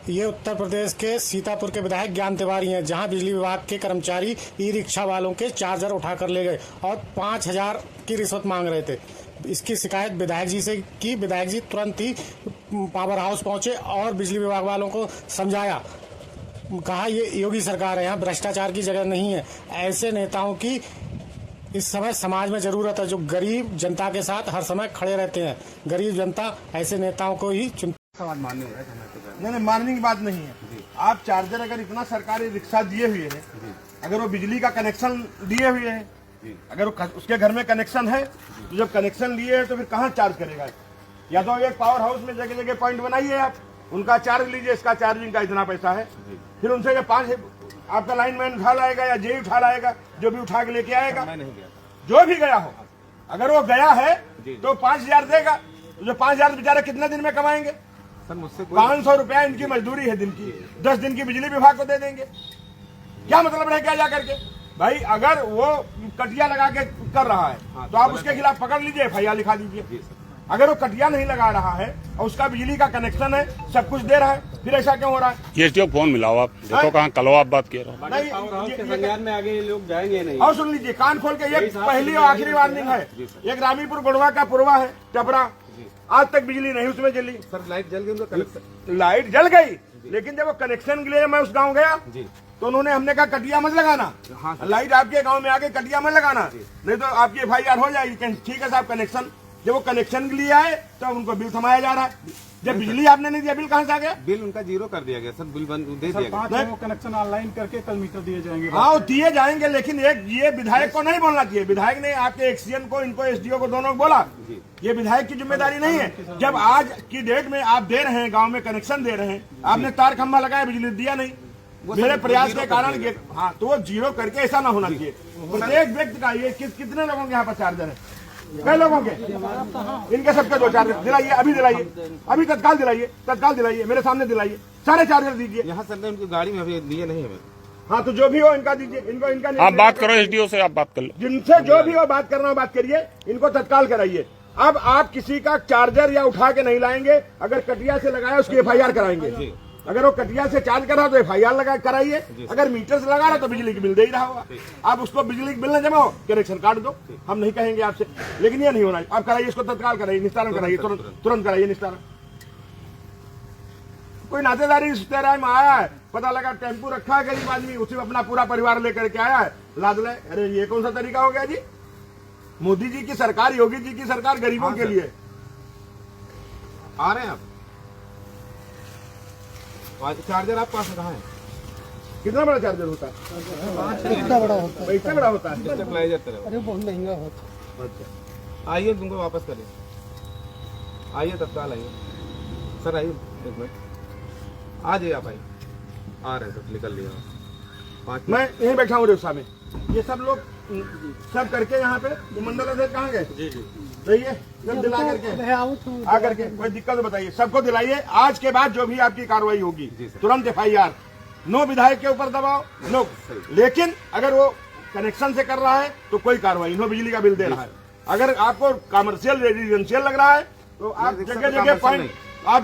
ये उत्तर प्रदेश के सीतापुर के विधायक ज्ञान तिवारी हैं, जहां बिजली विभाग के कर्मचारी ई रिक्शा वालों के चार्जर उठाकर ले गए और 5,000 की रिश्वत मांग रहे थे। इसकी शिकायत विधायक जी से की। विधायक जी तुरंत ही पावर हाउस पहुंचे और बिजली विभाग वालों को समझाया। कहा ये योगी सरकार है, यहाँ भ्रष्टाचार की जगह नहीं है। ऐसे नेताओं की इस समय समाज में जरूरत है, जो गरीब जनता के साथ हर समय खड़े रहते हैं। गरीब जनता ऐसे नेताओं को ही चुन। नहीं, मानने की बात नहीं है। आप चार्जर अगर इतना सरकारी रिक्शा दिए हुए हैं, अगर वो बिजली का कनेक्शन दिए हुए हैं, अगर उसके घर में कनेक्शन है, तो जब कनेक्शन लिए है तो फिर कहाँ चार्ज करेगा? या तो एक पावर हाउस में जगह जगह पॉइंट बनाइए, आप उनका चार्ज लीजिए, इसका चार्जिंग का इतना पैसा है। फिर उनसे जब 5 आपका लाइनमैन उठा लाएगा या जेई उठा लाएगा, जो भी उठा के लेके आएगा, जो भी गया हो, अगर वो गया है तो 5,000 देगा। तो जो 5,000 बेचारे कितने दिन में कमाएंगे? 500 रुपया इनकी मजदूरी है दिन की। 10 दिन की बिजली विभाग को दे देंगे। क्या मतलब रह गया जा करके? भाई अगर वो कटिया लगा के कर रहा है तो आप उसके खिलाफ पकड़ लीजिए, FIR लिखा दीजिए। अगर वो कटिया नहीं लगा रहा है और उसका बिजली का कनेक्शन है, सब कुछ दे रहा है, फिर ऐसा क्यों हो रहा है? ये फोन मिलाओ आप, देखो कहाँ कलो आप बात कर रहे हो। नहीं, में आगे लोग जाएंगे नहीं। और सुन लीजिए, कान खोल के, ये पहली और आखिरी वार्निंग है। एक रामीपुर गोड़वा का पुरवा है, टपरा, आज तक बिजली नहीं उसमें जली। सर लाइट जल गई, उनका कनेक्शन, लाइट जल गई, लेकिन जब वो कनेक्शन के लिए मैं उस गांव गया तो उन्होंने हमने कहा कटिया मत लगाना, लाइट आपके गांव में आके कटिया मत लगाना, नहीं तो आपकी FIR हो जाएगी। ठीक है साहब, कनेक्शन, जब वो कनेक्शन के लिए आए तो उनको बिल थमाया जा रहा है। जब बिजली आपने नहीं दिया, बिल कहाँ से आ गया? बिल उनका 0 कर दिया गया सर, बिल बंद दे दिया गया। वो कनेक्शन ऑनलाइन करके कल मीटर दिए जाएंगे। हाँ, वो दिए जाएंगे, लेकिन एक ये विधायक को नहीं बोलना चाहिए। विधायक ने आपके एक्सीएन को, इनको, SDO को, दोनों को बोला। ये विधायक की जिम्मेदारी नहीं है। जब आज की डेट में आप दे रहे हैं, गांव में कनेक्शन दे रहे हैं, आपने तार खंभा लगाया, बिजली दिया नहीं, मेरे प्रयास के कारण। हाँ, तो वो 0 करके ऐसा ना होना चाहिए। प्रत्येक व्यक्ति का, ये कितने लोगों के यहाँ पर चार्जर है? कई लोगों के, इनके सबके 2 चार्जर दिलाइए, अभी दिलाइए, अभी तत्काल दिलाइए, तत्काल दिलाइए, मेरे सामने दिलाइए, सारे चार्जर दीजिए। यहाँ सर ने उनकी गाड़ी में अभी दिए नहीं हमें। हाँ, तो जो भी हो इनका दीजिए, इनको, इनका आप बात करो, SDO से आप बात कर लो, जिनसे जो भी हो बात करना हो बात करिए, इनको तत्काल कराइए। अब आप किसी का चार्जर या उठा के नहीं लाएंगे, अगर कटिया से लगाया उसकी FIR कराएंगे। अगर वो कटिया से चार्ज कर रहा तो FIR लगा कराइए। अगर मीटर से लगा रहा तो बिजली की बिल दे ही रहा होगा। आप उसको बिजली की बिल न जमा हो, कनेक्शन काट दो, हम नहीं कहेंगे आपसे, लेकिन ये नहीं होना। आप कराइए, इसको तत्काल कराइए, निस्तारण कराइए, तुरंत कराइए निस्तारण। कोई नातेदारी रिश्तेदारी में आया है, पता लगा टेम्पू रखा है गरीब आदमी, उसी में अपना पूरा परिवार लेकर के आया है, लाद ले। अरे ये कौन सा तरीका हो गया जी? मोदी जी की सरकार, योगी जी की सरकार गरीबों के लिए। आ रहे हैं आप? चार्जर आप पास कहाँ है? कितना बड़ा चार्जर होता है? इतना बड़ा होता है, इतना बड़ा होता है। अरे बहुत महंगा होता है। अच्छा, आइए तुमको वापस करिए, आइए तत्काल आइए सर, आइए 1 मिनट, आ जाइए आप, आइए। आ रहे हैं सर, निकल लिया। मैं यहीं बैठा हूँ रिक्शा में, ये सब लोग सब करके यहाँ पे मंडल अध्यक्ष कहाँ गए? सही है, सब दिला करके आकर के कोई दिक्कत बताइए, सबको दिलाइए। आज के बाद जो भी आपकी कार्रवाई होगी, तुरंत FIR। नो विधायक के ऊपर दबाव, नो। लेकिन अगर वो कनेक्शन से कर रहा है तो कोई कार्रवाई, नो बिजली का बिल दे रहा है। अगर आपको कमर्शियल रेजिडेंशियल लग रहा है तो आप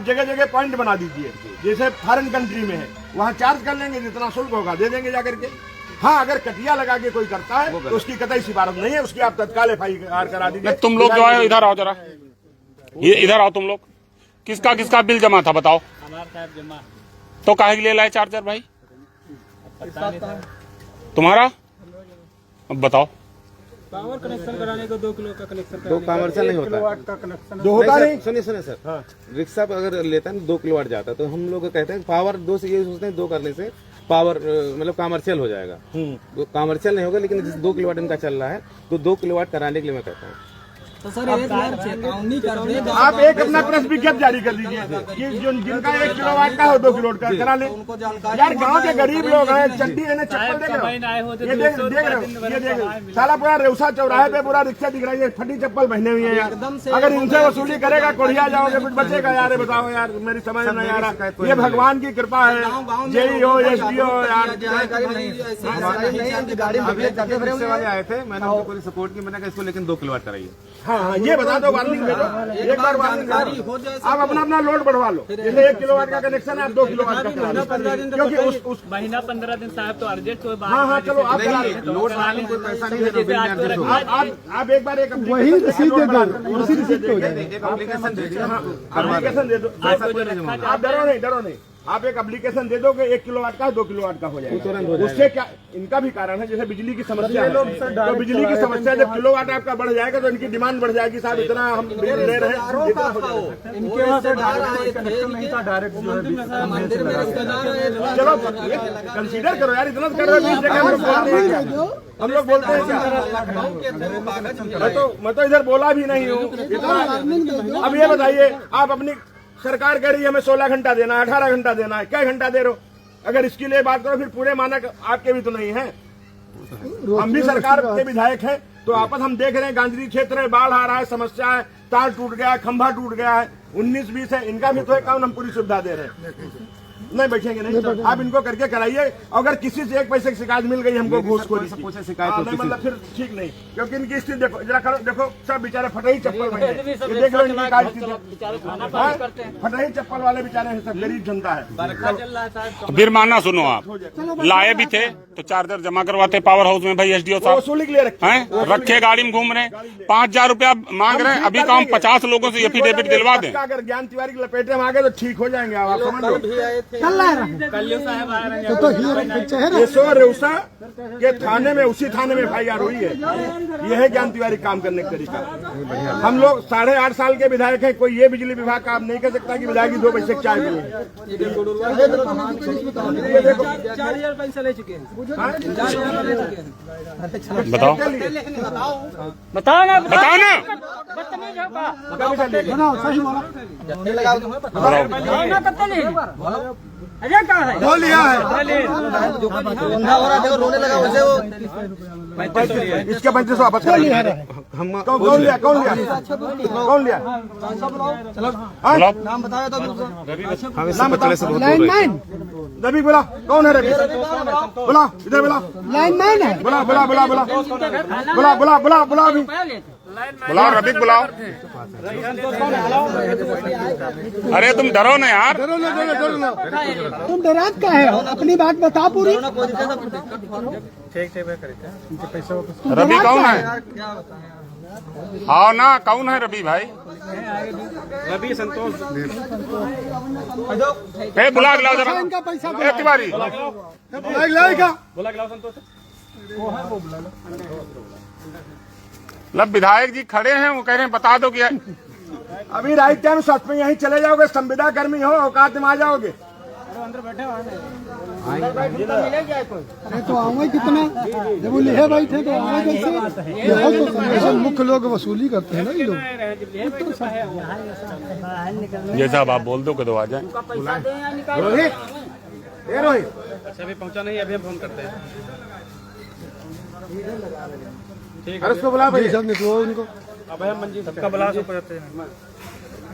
जगह जगह पॉइंट बना दीजिए, जैसे फॉरेन कंट्री में है, वहाँ चार्ज कर लेंगे, जितना शुल्क होगा दे देंगे जाकर के। हाँ, अगर कटिया लगा के कोई करता है तो उसकी कतई सिफारिश नहीं है, उसकी आप तत्काल FIR करा दीजिए। तुम लोग जो है इधर आओ, जरा इधर आओ तुम लोग। किसका किसका बिल जमा था बताओ? हमारा जमा। तो काहे के लिए लाए चार्जर भाई? तुम्हारा? अब बताओ। पावर कनेक्शन कराने को 2 किलो का कनेक्शन, 2 कमर्शियल नहीं होता कनेक्शन जो होता नहीं। सुनिए सर, रिक्शा पर अगर लेता है 2 किलोवाट जाता है, तो हम लोग कहते हैं पावर 2 से, ये सोचते हैं 2 करने से पावर मतलब कमर्शियल हो जाएगा। तो कमर्शियल नहीं होगा, लेकिन जिस 2 किलोवाट इनका चल रहा है, तो 2 किलोवाट कराने के लिए मैं कहता हूँ। तो सर आप एक अपना प्रेस विज्ञप्ति जारी कर दीजिए कि जिनका 1 किलोवाट का हो 2 किलोवाट का करा ले। यार गांव के गरीब लोग हैं, चड्डी है, चप्पल देख रहे हो, ये देख रहे हो, ये देख साला पूरा रेवसा चौराहे पे पूरा रिक्शा दिख रहा है, फटी चप्पल पहने हुई है यार। अगर इनसे वसूली करेगा, कोढ़िया जाओगे, कुछ बचेगा यार? बताओ यार, मेरी समझ नहीं आ रहा। ये भगवान की कृपा है, जेई हो, SDO हो यार। गाड़ी वाले आए थे, मैंने उनको पूरी सपोर्ट की, मैंने कहा इसको लेकिन 2 किलोवाट कराइए। हाँ ये बता दो, वार्निंग भेजो, एक बार वार्निंग भेजो। आप अपना अपना लोड बढ़वा लो, जैसे 1 किलोवाट का कनेक्शन है आप 2 किलोवाट का करा लो, क्योंकि उस महीना 15 दिन साहब तो अर्जेंट कोई बात हाँ चलो आप करा लो। लोड बनाने में कोई पैसा नहीं है, आप एक बार एक एप्लीकेशन दे दो, एप्लीकेशन दे दो, आप डरो नहीं, आप एक एप्लीकेशन दे दोगे 1 किलोवाट का 2 किलोवाट का हो जाएगा। उससे क्या इनका भी कारण है, जैसे बिजली की समस्या है, तो बिजली की समस्या जब किलोवाट आपका बढ़ जाएगा तो इनकी डिमांड बढ़ जाएगी, साहब इतना हम बिजली ले रहे हैं, इतना हो जाएगा। चलो कंसीडर करो यार, इतना कर रहे हो, हम लोग बोलते हैं क्या? मैं तो इधर बोला भी नहीं हूँ इतना। अब ये बताइए, आप अपनी सरकार कह रही है हमें 16 घंटा देना है, 18 घंटा देना है, क्या घंटा दे रहे हो? अगर इसके लिए बात करो फिर पूरे मानक आपके भी तो नहीं है, हम भी सरकार के विधायक हैं, तो आपस हम देख रहे हैं गांधी क्षेत्र में बाढ़ आ रहा है, समस्या है, तार टूट गया है, खंभा टूट गया है, 19-20 है, इनका भी तो है काम, हम पूरी सुविधा दे रहे हैं। नहीं बैठेंगे नहीं, आप इनको करके कराइए। अगर किसी से 1 पैसे की शिकायत मिल गई हमको घूसखोरी की, मतलब फिर ठीक नहीं, क्योंकि इनकी स्थिति देखो जरा, देखो सब बेचारे फटे ही चप्पल में हैं। ये देख लो इनकी क्या स्थिति है, फटे ही चप्पल वाले बेचारे हैं, सब गरीब जनता है। फिर मानना सुनो, आप लाए भी थे तो चार्जर जमा करवाते पावर हाउस में भाई, एसडीओ साहब वसूली के लिए रखे गाड़ी में घूम रहे हैं, 5,000 रुपया मांग रहे हैं। अभी का हम 50 लोगों से एफिडेविट दिलवा दें। अगर ज्ञान तिवारी की लपेटे में आ गए तो ठीक हो जाएंगे, आप समझ लो। कल्लू साहब आ रहे हैं, रेउसा के थाने में, उसी थाने में FIR हुई है। यह है ज्ञान तिवारी काम करने का तरीका। हम लोग 8.5 साल के विधायक हैं, कोई ये बिजली विभाग का आप नहीं कह सकता कि विधायक की 2 पैसे चाय पिए। ये देखो 4,000 पैसा ले चुके हैं, बताओ बताओ ना बोल लिया है, रोने लगा वैसे वो इसके 3500 वापस करा। कौन लिया नाम बताया तो नाम बताओ। रवि बोला, कौन है रवि? बोला इधर, बोला लाइनमैन है। बोला अभी बुलाओ, रवि बुलाओ। अरे तुम डरो ना यार, तुम डरात का है, अपनी बात बता पूरी। रवि कौन है? हाँ ना, कौन है रवि भाई? रवि संतोष बुला गिलाओ जरा, इनका पैसा एक तिवारी बोला संतोष। मतलब विधायक जी खड़े हैं, वो कह रहे हैं बता दो कि अभी राइट टाइम सच में यहीं चले जाओगे, संविदा कर्मी हो, औकात में आ जाओगे। अरे तो आऊंगा कितना, जब वो लिखे बैठे तो आऊंगा कैसे? मुख्य लोग वसूली करते हैं ना ये लोग। जैसा आप बोल दो कि तो आ जाए। रोहित अभी पहुंचा नहीं, अभी हम फोन करते हैं। अरे उसको बुला भाई, सब निकलो उनको। अब हम मंजीत सबका बुला सकते हैं,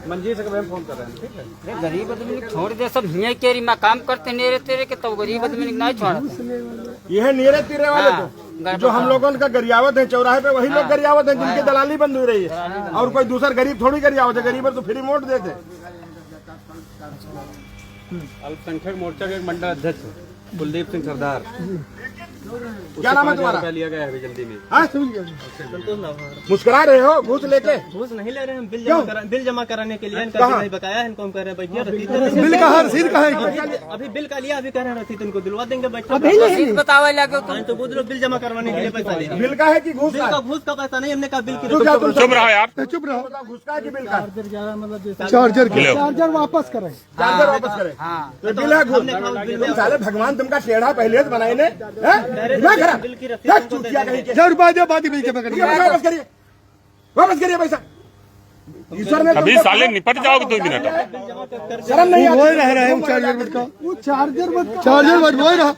मंजीत से हम फोन कर रहे हैं। ठीक है, गरीब आदमी छोड़ दे, सब हियाँ केरी में काम करते नेरे तेरे के, तब गरीब आदमी नहीं छोड़ा। ये है नीरे तीरे वाले तो जो हम लोगों का गरियावत है चौराहे पे, वही लोग गरियावत है जिनकी दलाली बंद हो रही है, और कोई दूसरा गरीब थोड़ी गरियावत है। गरीब तो फ्री मोट देते। अल्पसंख्यक मोर्चा के मंडल अध्यक्ष कुलदीप सिंह सरदार। क्या नाम है तुम्हारा? लिया गया है अभी जल्दी में। मुस्कुरा रहे हो घूस लेके? घूस नहीं ले रहे हैं, बिल जमा कराने के लिए इनका नहीं बकाया है, इनको हम कह रहे हैं बैठिए। बिल का रसीद कहाँ है? अभी बिल का लिया, अभी कह रहे हैं रसीद इनको दिलवा देंगे, बैठो। रसीद बतावे लगे तो बोलो बिल जमा करवाने के लिए पैसा ले। बिल का है कि घूस का? घूस का पैसा नहीं, हमने कहा बिल की चुप रहो यार, चुप रहो। घूस का है कि बिल का? चार्जर वापस करें। चार्जर वापस करें तो बिल है घूस। साले भगवान तुमका टेढ़ा पहले से बनाए ने, चूतिया कहीं के। वापस करिए, वापस करिए पैसा। ईश्वर ने अभी साले निपट जाओगे 2 मिनट। शर्म नहीं आती? रह रहा है चार्जर वो रहा।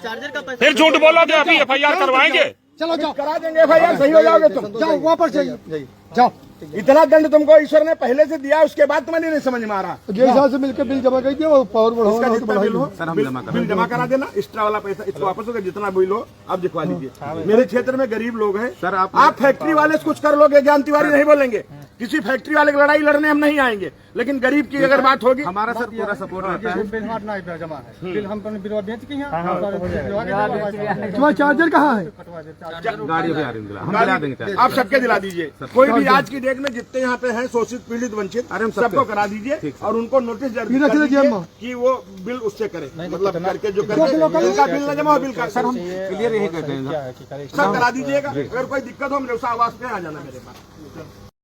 फिर झूठ बोलोगे, अभी FIR करवाएंगे। चलो जाओ, करा देंगे FIR, सही हो जाओगे तुम। जाओ वापस जाइए, जाओ। इतना दंड तुमको ईश्वर ने पहले से दिया, उसके बाद तुम्हें नहीं समझ में आ रहा। हिसाब से मिलकर बिल जमा कर दिया, वो पावर इसका बढ़ाओ जितना बिल हो सर, हम जमा करा बिल जमा करा देना, एक्स्ट्रा वाला पैसा इसको वापस होगा, जितना बिल हो आप दिखवा दीजिए। मेरे क्षेत्र में गरीब लोग हैं सर, आप फैक्ट्री वाले से कुछ कर लोगे, ज्ञान तिवारी नहीं बोलेंगे, किसी फैक्ट्री वाले की लड़ाई लड़ने हम नहीं आएंगे, लेकिन गरीब की अगर बात होगी हमारा सर पूरा सपोर्ट रहता है। बिल हमारा जमा है, बिल हम बिल बेच के तुम्हारा चार्जर कहाँ है? गाड़ी भी आ रही है, हम दिला देंगे। आप सबके दिला दीजिए, कोई भी आज की डेट में जितने यहाँ पे हैं शोषित पीड़ित वंचित, अरे हम सबको करा दीजिए और उनको नोटिस जारी रख कर लीजिए दीजिए हम। कि वो बिल उससे करे, मतलब करके जो करके जिनका बिल न जमा हो बिल का सर हम क्लियर यही कहते हैं सब करा दीजिएगा। अगर कोई दिक्कत हो मेरे उस आवाज पे आ जाना मेरे पास।